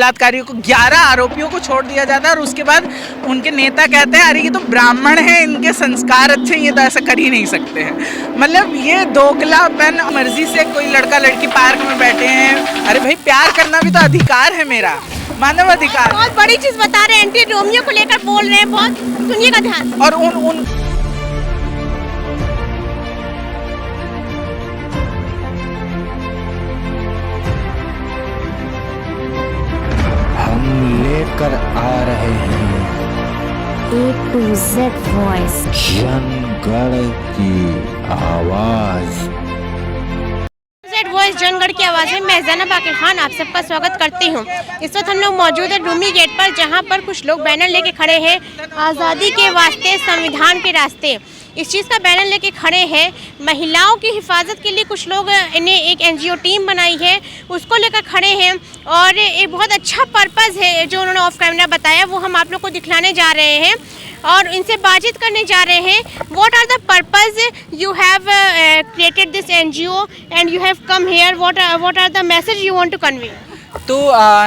बलात्कारियों को, 11 आरोपियों को छोड़ दिया जाता है और उसके बाद उनके नेता कहते हैं अरे ये तो ब्राह्मण हैं, इनके संस्कार अच्छे, ये तो ऐसा कर ही नहीं सकते हैं। मतलब ये दोगलापन, मर्जी से कोई लड़का लड़की पार्क में बैठे हैं, अरे भाई प्यार करना भी तो अधिकार है मेरा, मानव अधिकार। बहुत बड़ी चीज बता रहे हैं, एंटी रोमियो को लेकर बोल रहे हैं, बहुत सुनिएगा ध्यान। और उन लेकर आ रहे हैं A to Z वॉइस, जनगण की आवाज। वॉइस जनगढ़ की आवाज़ में मैं ज़ैनब बाकिर खान आप सबका स्वागत करती हूँ। इस वक्त हम लोग मौजूद है रूमी गेट पर, जहाँ पर कुछ लोग बैनर लेके खड़े हैं, आज़ादी के वास्ते संविधान के रास्ते। इस चीज़ का बैनर लेके खड़े हैं। महिलाओं की हिफाजत के लिए कुछ लोग इन्हें एक NGO टीम बनाई है, उसको लेकर खड़े हैं। और एक बहुत अच्छा पर्पज़ है जो उन्होंने ऑफ कैमरा बताया, वो हम आप लोग को दिखलाने जा रहे हैं और इनसे बातचीत करने जा रहे हैं। What are the purpose you have created this NGO and you have come here, what are the message you want to convey? तो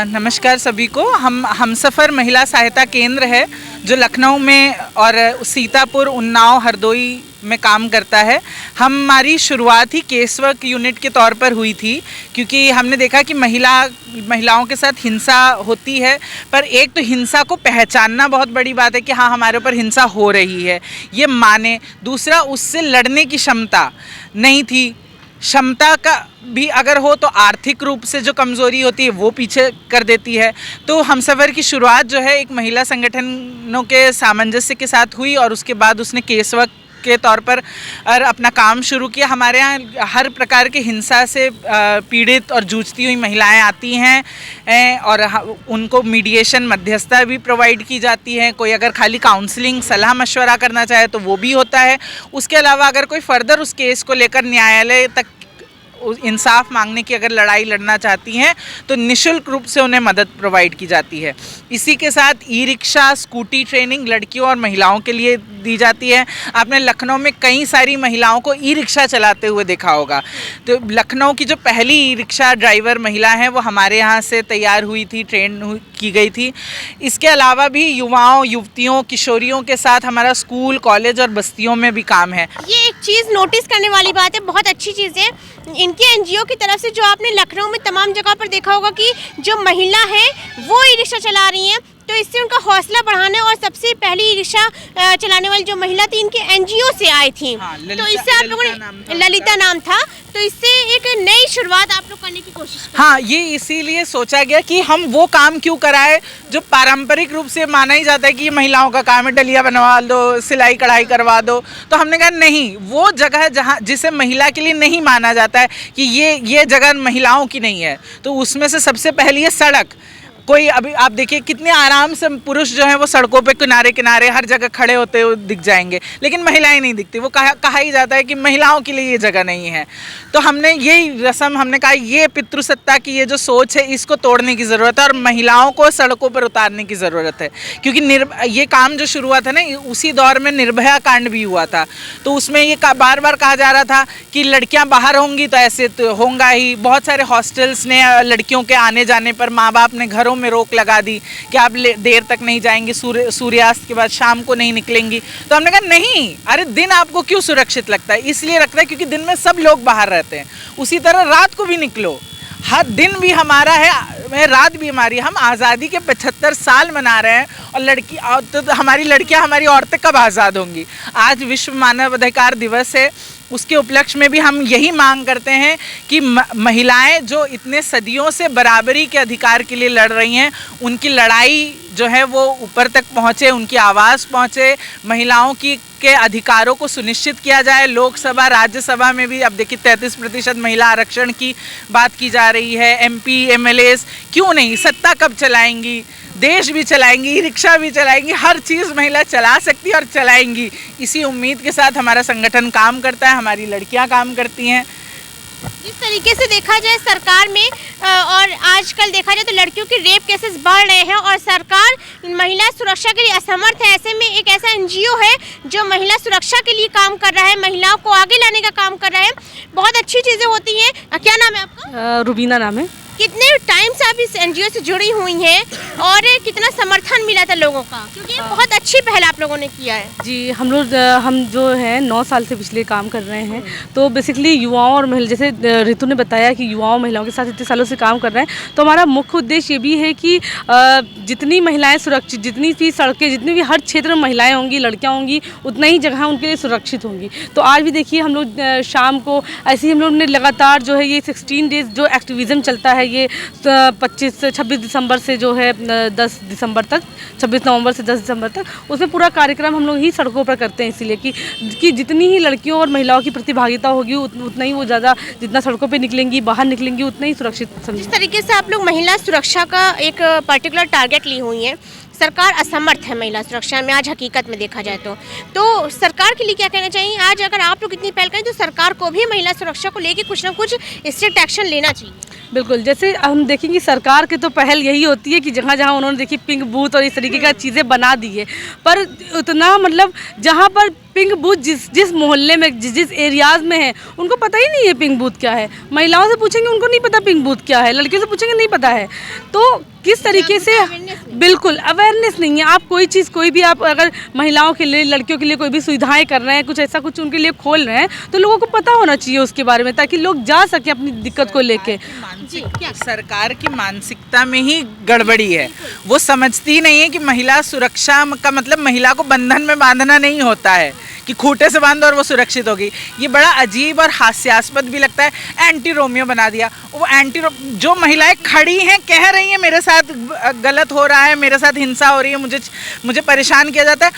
नमस्कार सभी को। हमसफ़र महिला सहायता केंद्र है जो लखनऊ में और सीतापुर, उन्नाव, हरदोई में काम करता है। हमारी शुरुआत ही केसवर्क यूनिट के तौर पर हुई थी, क्योंकि हमने देखा कि महिलाओं के साथ हिंसा होती है, पर एक तो हिंसा को पहचानना बहुत बड़ी बात है कि हाँ हमारे ऊपर हिंसा हो रही है, ये माने। दूसरा, उससे लड़ने की क्षमता नहीं थी। क्षमता का भी अगर हो तो आर्थिक रूप से जो कमज़ोरी होती है वो पीछे कर देती है। तो हमसफ़र की शुरुआत जो है एक महिला संगठनों के सामंजस्य के साथ हुई और उसके बाद उसने केसवर्क के तौर पर अपना काम शुरू किया। हमारे यहाँ हर प्रकार के हिंसा से पीड़ित और जूझती हुई महिलाएं आती हैं और उनको मीडिएशन, मध्यस्थता भी प्रोवाइड की जाती है। कोई अगर खाली काउंसलिंग, सलाह मशवरा करना चाहे तो वो भी होता है। उसके अलावा अगर कोई फर्दर उस केस को लेकर न्यायालय तक इंसाफ मांगने की अगर लड़ाई लड़ना चाहती हैं तो निःशुल्क रूप से उन्हें मदद प्रोवाइड की जाती है। इसी के साथ ई-रिक्शा, स्कूटी ट्रेनिंग लड़कियों और महिलाओं के लिए दी जाती है। आपने लखनऊ में कई सारी महिलाओं को ई-रिक्शा चलाते हुए देखा होगा। तो लखनऊ की जो पहली ई-रिक्शा ड्राइवर महिला हैं वो हमारे यहाँ से तैयार हुई थी, ट्रेन की गई थी। इसके अलावा भी युवाओं, युवतियों, किशोरियों के साथ हमारा स्कूल, कॉलेज और बस्तियों में भी काम है। ये एक चीज़ नोटिस करने वाली बात है, बहुत अच्छी चीज़ है इनके NGO की तरफ से, जो आपने लखनऊ में तमाम जगह पर देखा होगा कि जो महिला है वो ई-रिक्शा चला रही हैं, तो इससे उनका हौसला बढ़ाने। और सबसे पहली ई-रिक्शा चलाने वाली जो महिला थी इनके NGO से आई थी। हाँ, तो इससे आप लोगों ने, ललिता नाम था, तो इससे एक नई शुरुआत आप लोग करने की कोशिश की। हाँ, ये इसीलिए सोचा गया कि हम वो काम क्यों कराए जो पारंपरिक रूप से माना ही जाता है कि ये महिलाओं का काम है, डलिया बनवा दो, सिलाई कढ़ाई करवा दो। तो हमने कहा नहीं, वो जगह जहाँ जिसे महिला के लिए नहीं माना जाता है कि ये जगह महिलाओं की नहीं है, तो उसमें से सबसे पहली है सड़क। कोई अभी आप देखिए कितने आराम से पुरुष जो हैं वो सड़कों पे किनारे किनारे हर जगह खड़े होते हुए दिख जाएंगे, लेकिन महिलाएं नहीं दिखती। वो कहा ही जाता है कि महिलाओं के लिए ये जगह नहीं है। तो हमने यही रस्म, हमने कहा ये पितृसत्ता की ये जो सोच है इसको तोड़ने की ज़रूरत है और महिलाओं को सड़कों पर उतारने की ज़रूरत है। क्योंकि ये काम जो शुरू हुआ था ना, उसी दौर में निर्भया कांड भी हुआ था। तो उसमें ये बार बार कहा जा रहा था कि लड़कियाँ बाहर होंगी तो ऐसे तो होगा ही। बहुत सारे हॉस्टल्स ने लड़कियों के आने जाने पर माँ बाप ने घरों में रोक लगा दी कि आप देर तक नहीं जाएंगी, सूर्यास्त के बाद शाम को नहीं निकलेंगी। तो हमने कहा नहीं, अरे दिन आपको क्यों सुरक्षित लगता है? इसलिए लगता है क्योंकि दिन में सब लोग बाहर रहते हैं। उसी तरह रात को भी निकलो, हर दिन भी हमारा है, रात भी हमारी। हम आज़ादी के 75 साल मना रहे हैं और तो हमारी लड़कियां, हमारी औरतें कब आज़ाद होंगी? आज विश्व मानवाधिकार दिवस है, उसके उपलक्ष्य में भी हम यही मांग करते हैं कि महिलाएं जो इतने सदियों से बराबरी के अधिकार के लिए लड़ रही हैं, उनकी लड़ाई जो है वो ऊपर तक पहुँचे, उनकी आवाज़ पहुँचे, महिलाओं के अधिकारों को सुनिश्चित किया जाए। लोकसभा, राज्यसभा में भी अब देखिए 33% महिला आरक्षण की बात की जा रही है। MP, MLAs क्यों नहीं, सत्ता कब चलाएंगी? देश भी चलाएंगी, रिक्शा भी चलाएंगी, हर चीज़ महिला चला सकती है और चलाएंगी। इसी उम्मीद के साथ हमारा संगठन काम करता है, हमारी लड़कियां काम करती हैं। जिस तरीके से देखा जाए सरकार में और आजकल देखा जाए तो लड़कियों के रेप केसेस बढ़ रहे हैं और सरकार महिला सुरक्षा के लिए असमर्थ है। ऐसे में एक ऐसा NGO है जो महिला सुरक्षा के लिए काम कर रहा है, महिलाओं को आगे लाने का काम कर रहा है। बहुत अच्छी चीज़ें होती हैं। क्या नाम है आपका? रुबीना नाम है। कितने टाइम से आप इस एनजीओ से जुड़ी हुई हैं और कितना समर्थन मिला था लोगों का, क्योंकि बहुत अच्छी पहल आप लोगों ने किया है। जी, हम जो है 9 साल से पिछले काम कर रहे हैं। तो बेसिकली युवाओं और महिला, जैसे ऋतु ने बताया कि युवाओं महिलाओं के साथ इतने सालों से काम कर रहे हैं, तो हमारा मुख्य उद्देश्य ये भी है कि जितनी महिलाएं सुरक्षित, जितनी भी सड़कें, जितनी भी हर क्षेत्र में महिलाएं होंगी, लड़कियां होंगी, उतना ही जगह उनके लिए सुरक्षित होंगी। तो आज भी देखिए हम लोग शाम को ऐसे ही हम लोग ने लगातार जो है ये 16 डेज जो एक्टिविज़म चलता है, ये 26 दिसंबर से जो है 10 दिसंबर तक, 26 नवंबर से 10 दिसंबर तक, उसमें पूरा कार्यक्रम हम लोग ही सड़कों पर करते हैं, इसीलिए कि जितनी ही लड़कियों और महिलाओं की प्रतिभागिता होगी उतना ही वो ज़्यादा, जितना सड़कों पे निकलेंगी, बाहर निकलेंगी, उतना ही सुरक्षित समझेंगे। जिस तरीके से आप लोग महिला सुरक्षा का एक पर्टिकुलर टारगेट ली हुई हैं, सरकार असमर्थ है महिला सुरक्षा में आज हकीकत में देखा जाए तो सरकार के लिए क्या कहना चाहिए? आज अगर आप लोग इतनी पहल करें तो सरकार को भी महिला सुरक्षा को लेकर कुछ ना कुछ स्ट्रिक्ट एक्शन लेना चाहिए। बिल्कुल, जैसे हम देखेंगे सरकार की तो पहल यही होती है कि जहाँ जहाँ उन्होंने देखिए पिंक बूथ और इस तरीके का चीज़ें बना दी है, पर उतना मतलब जहाँ पर पिंक बूथ जिस मोहल्ले में जिस एरियाज़ में है उनको पता ही नहीं है पिंक बूथ क्या है। महिलाओं से पूछेंगे उनको नहीं पता पिंक बूथ क्या है, लड़कियों से पूछेंगे नहीं पता है। तो किस तरीके से, बिल्कुल अवेयरनेस नहीं है। आप कोई चीज़, कोई भी आप अगर महिलाओं के लिए, लड़कियों के लिए कोई भी सुविधाएं कर रहे हैं, कुछ ऐसा कुछ उनके लिए खोल रहे हैं, तो लोगों को पता होना चाहिए उसके बारे में, ताकि लोग जा सके अपनी दिक्कत को लेके। सरकार की मानसिकता में ही गड़बड़ी है। वो समझती नहीं है कि महिला सुरक्षा का मतलब महिला को बंधन में बांधना नहीं होता है कि खूंटे से बांधो और वो सुरक्षित होगी। ये बड़ा अजीब और हास्यास्पद भी लगता है। एंटी रोमियो बना दिया। वो जो महिलाएं खड़ी हैं, कह रही हैं मेरे साथ गलत हो रहा है, मेरे साथ हिंसा हो रही है, मुझे परेशान किया जाता है,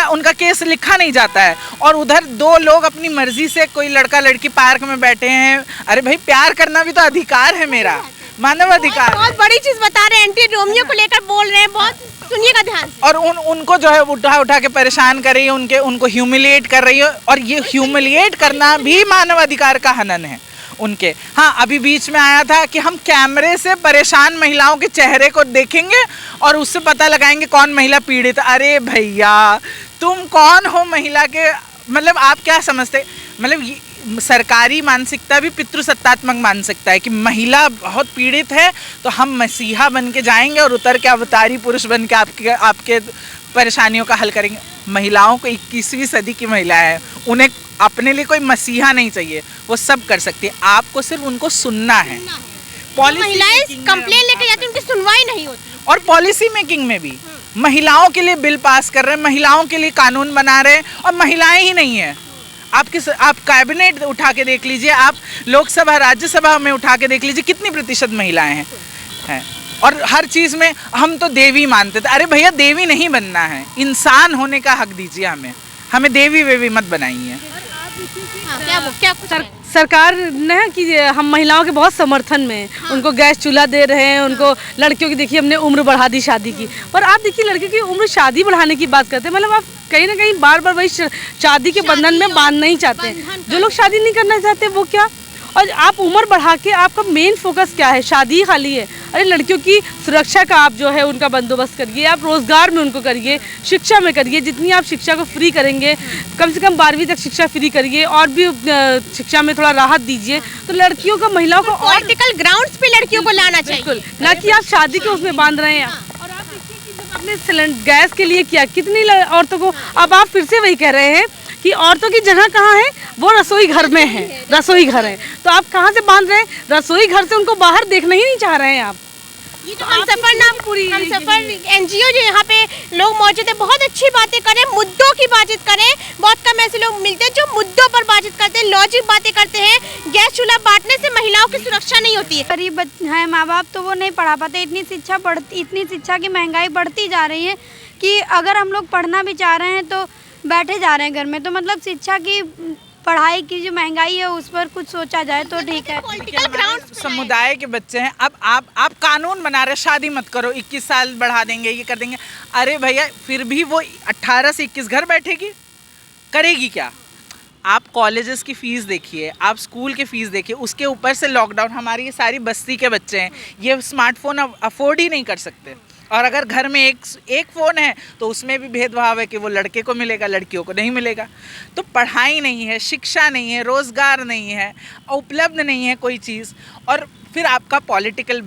उनका केस लिखा नहीं जाता है। और उधर 2 लोग अपनी मर्जी से, कोई लड़का लड़की पार्क में बैठे हैं। अरे भाई, प्यार करना भी तो अधिकार है मेरा, मानव अधिकार। बहुत बड़ी चीज बता रहे हैं, एंटी रोमियो को लेकर बोल रहे हैं, बहुत सुनिएगा ध्यान। और उनको जो है उठा के परेशान कर रही है, उनको ह्यूमिलिएट कर रही है। और ये ह्यूमिलिएट करना भी मानव अधिकार का हनन है उनके। हाँ, अभी बीच में आया था कि हम कैमरे से परेशान महिलाओं के चेहरे को देखेंगे और उससे पता लगाएंगे कौन महिला पीड़ित। अरे भैया, तुम कौन हो महिला के, मतलब आप क्या समझते? मतलब सरकारी मानसिकता भी पितृसत्तात्मक मानसिकता है कि महिला बहुत पीड़ित है तो हम मसीहा बन के जाएंगे और उतर के अवतारी पुरुष बन के आपके परेशानियों का हल करेंगे। महिलाओं को 21वीं सदी की महिला है, उन्हें अपने लिए कोई मसीहा नहीं चाहिए, वो सब कर सकती है। आपको सिर्फ उनको सुनना है। महिलाएं कंप्लेन लेकर जाती हैं, उनकी सुनवाई नहीं होती। और पॉलिसी मेकिंग में भी महिलाओं के लिए बिल पास कर रहे हैं, महिलाओं के लिए कानून बना रहे हैं, और महिलाएं ही नहीं है। आप कैबिनेट उठा के देख लीजिए, आप लोकसभा राज्यसभा में उठा के देख लीजिए, कितनी प्रतिशत महिलाएं हैं। और हर चीज़ में हम तो देवी मानते थे। अरे भैया, देवी नहीं बनना है, इंसान होने का हक दीजिए हमें देवी वेवी मत बनाइए। सरकार ने कि हम महिलाओं के बहुत समर्थन में हैं। उनको गैस चूल्हा दे रहे हैं, उनको लड़कियों की देखिए हमने उम्र बढ़ा दी शादी की। पर आप देखिए लड़कियों की उम्र शादी बढ़ाने की बात करते हैं, मतलब आप कहीं ना कहीं बार बार वही शादी के बंधन में बांधना ही चाहते हैं। जो लोग शादी नहीं करना चाहते वो क्या, और आप उम्र बढ़ा के आपका मेन फोकस क्या है? शादी खाली है। अरे लड़कियों की सुरक्षा का आप जो है उनका बंदोबस्त करिए, आप रोज़गार में उनको करिए, शिक्षा में करिए। जितनी आप शिक्षा को फ्री करेंगे, कम से कम 12वीं तक शिक्षा फ्री करिए, और भी शिक्षा में थोड़ा राहत दीजिए, तो लड़कियों का, महिलाओं को पॉलिटिकल ग्राउंड्स पे लड़कियों को लाना चाहिए, बिल्कुल, ना कि आप शादी के उसमें बांध रहे हैं। और आप देखिए कि जब आपने गैस के लिए किया, कितनी औरतों को, अब आप फिर से वही कह रहे हैं कि औरतों की जगह कहाँ है? वो रसोई घर में है, रसोई घर है। तो आप कहाँ से बांध रहे हैं? रसोई घर से उनको बाहर देखना ही नहीं चाह रहे हैं आप। ये तो हमसफर एनजीओ जो यहाँ पे लोग मौजूद है, बहुत अच्छी बातें करें, मुद्दों की बातचीत करें। बहुत कम ऐसे लोग मिलते हैं जो मुद्दों पर बातचीत करते हैं, लॉजिक बातें करते हैं। गैस चूल्हा बांटने से महिलाओं की सुरक्षा नहीं होती है। गरीब है माँ बाप, तो वो नहीं पढ़ा पाते। इतनी शिक्षा की महंगाई बढ़ती जा रही है कि अगर हम लोग पढ़ना भी चाह रहे हैं तो बैठे जा रहे हैं घर में। तो मतलब शिक्षा की, पढ़ाई की जो महंगाई है उस पर कुछ सोचा जाए तो ठीक है। पॉलिटिकल ग्राउंड समुदाय के बच्चे हैं, अब आप कानून बना रहे, शादी मत करो, 21 साल बढ़ा देंगे, ये कर देंगे। अरे भैया, फिर भी वो 18 से 21 घर बैठेगी, करेगी क्या? आप कॉलेजेस की फ़ीस देखिए, आप स्कूल की फ़ीस देखिए, उसके ऊपर से लॉकडाउन, हमारी ये सारी बस्ती के बच्चे हैं, ये स्मार्टफोन अफोर्ड ही नहीं कर सकते। और अगर घर में एक फ़ोन है तो उसमें भी भेदभाव है कि वो लड़के को मिलेगा, लड़कियों को नहीं मिलेगा। तो पढ़ाई नहीं है, शिक्षा नहीं है, रोज़गार नहीं है, उपलब्ध नहीं है कोई चीज़। और फिर आपका पॉलिटिकल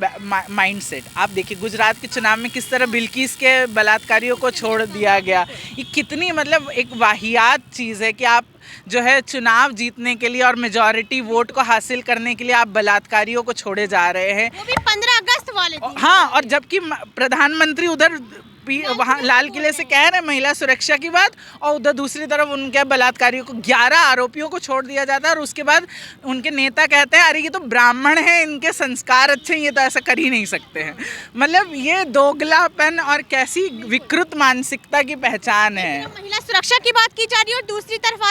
माइंडसेट, आप देखिए गुजरात के चुनाव में किस तरह बिल्किस के बलात्कारियों को छोड़ दिया गया। ये कितनी मतलब एक वाहियात चीज़ है कि आप जो है चुनाव जीतने के लिए और मेजॉरिटी वोट को हासिल करने के लिए आप बलात्कारियों को छोड़े जा रहे हैं। वो भी 15 अगस्त वाले दिन। हाँ, और जबकि प्रधानमंत्री उधर वहाँ लाल किले से कह रहे हैं महिला सुरक्षा की बात, और उधर दूसरी तरफ उनके बलात्कारियों को 11 आरोपियों को छोड़ दिया जाता है। और उसके बाद उनके नेता कहते हैं अरे ये तो ब्राह्मण हैं, इनके संस्कार अच्छे हैं, ये तो ऐसा कर ही नहीं सकते हैं। मतलब ये दोगलापन और कैसी विकृत मानसिकता की पहचान है। महिला सुरक्षा की बात की जा रही है और दूसरी तरफ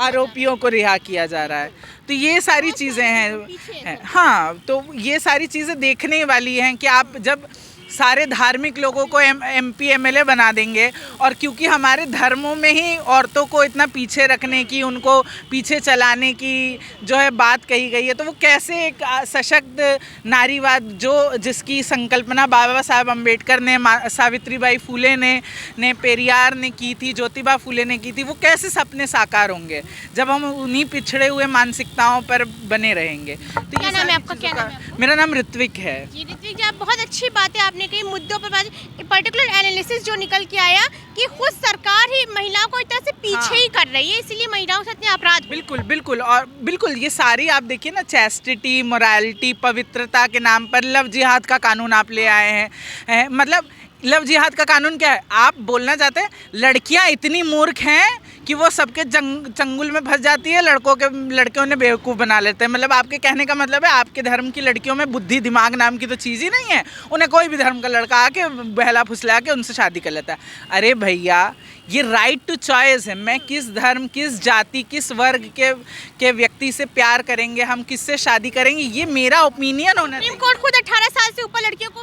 आरोपियों को रिहा किया जा रहा है। तो ये सारी चीज़ें हैं। हाँ, तो ये सारी चीज़ें देखने वाली हैं कि आप जब सारे धार्मिक लोगों को MP MLA बना देंगे, और क्योंकि हमारे धर्मों में ही औरतों को इतना पीछे रखने की, उनको पीछे चलाने की जो है बात कही गई है, तो वो कैसे एक सशक्त नारीवाद जिसकी संकल्पना बाबा साहब अम्बेडकर ने, सावित्रीबाई फुले ने पेरियार ने की थी, ज्योतिबा फुले ने की थी, वो कैसे सपने साकार होंगे जब हम उन्हीं पिछड़े हुए मानसिकताओं पर बने रहेंगे। तो क्या नाम है आपका? क्या नाम है? मेरा नाम ऋत्विक है। जी ऋत्विक जी, आप बहुत अच्छी बातें आपने कई मुद्दों पर बात, पर्टिकुलर एनालिसिस जो निकल के आया कि खुद सरकार ही महिलाओं को इस तरह से पीछे ही कर रही है, इसीलिए महिलाओं से इतने अपराध। बिल्कुल और बिल्कुल ये सारी आप देखिए ना, चैस्टिटी, मोरालिटी, पवित्रता के नाम पर लव जिहाद का कानून आप ले आए हैं। मतलब लव जिहाद का कानून क्या है? आप बोलना चाहते हैं लड़कियां इतनी मूर्ख हैं कि वो सबके चंगुल में फंस जाती है, लड़कियों ने बेवकूफ़ बना लेते हैं। मतलब आपके कहने का मतलब है आपके धर्म की लड़कियों में बुद्धि दिमाग नाम की तो चीज़ ही नहीं है, उन्हें कोई भी धर्म का लड़का आके बहला फुसला के उनसे शादी कर लेता है। अरे भैया, ये राइट टू चॉइस है। मैं किस धर्म, किस जाति, किस वर्ग के व्यक्ति से प्यार करेंगे, हम किससे शादी करेंगे, ये मेरा ओपिनियन होना चाहिए। सुप्रीम कोर्ट खुद 18 साल से ऊपर लड़कियों को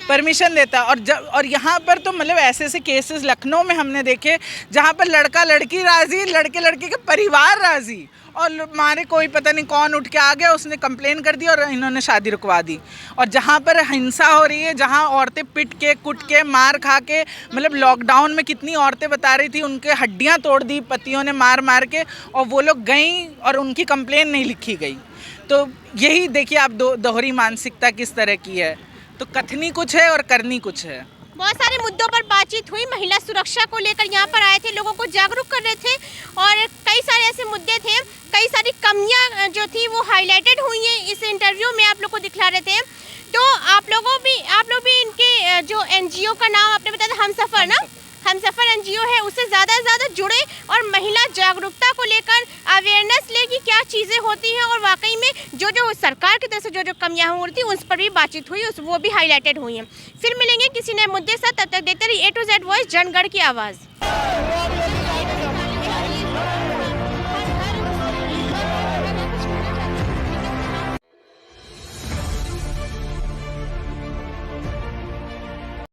परमिशन देता है। और यहाँ पर तो मतलब ऐसे केसेस लखनऊ में हमने देखे जहाँ पर लड़का लड़की राजी, लड़के के परिवार राजी, और मारे कोई पता नहीं कौन उठ के आ गया, उसने कंप्लेन कर दी और इन्होंने शादी रुकवा दी। और जहाँ पर हिंसा हो रही है, जहाँ औरतें पिट के, कुट के, मार खा के, मतलब लॉकडाउन में कितनी औरतें बता रही थी उनके हड्डियाँ तोड़ दी पतियों ने मार के, और वो लोग गई और उनकी कंप्लेन नहीं लिखी गई। तो यही देखिए आप दोहरी मानसिकता किस तरह की है। तो कथनी कुछ है और करनी कुछ है। बहुत सारे मुद्दों पर बातचीत हुई, महिला सुरक्षा को लेकर यहाँ पर आए थे, लोगों को जागरूक कर रहे थे, और कई सारे ऐसे मुद्दे थे, कई सारी कमियाँ जो थी वो हाईलाइटेड हुई हैं इस इंटरव्यू में, आप लोग को दिखला रहे थे। तो आप लोग भी इनके जो NGO का नाम आपने बताया था, हमसफर ना, हमसफर NGO है, उससे ज़्यादा से ज़्यादा जुड़े और महिला जागरूकता को लेकर अवेयरनेस ले कि क्या चीज़ें होती हैं, और वाकई में जो सरकार की तरफ से जो कमियां हो रही थी उस पर भी बातचीत हुई, वो भी हाईलाइटेड हुई हैं। फिर मिलेंगे किसी नए मुद्दे से, तब तक देखते रहिए A to Z voice, Jangarh की आवाज़।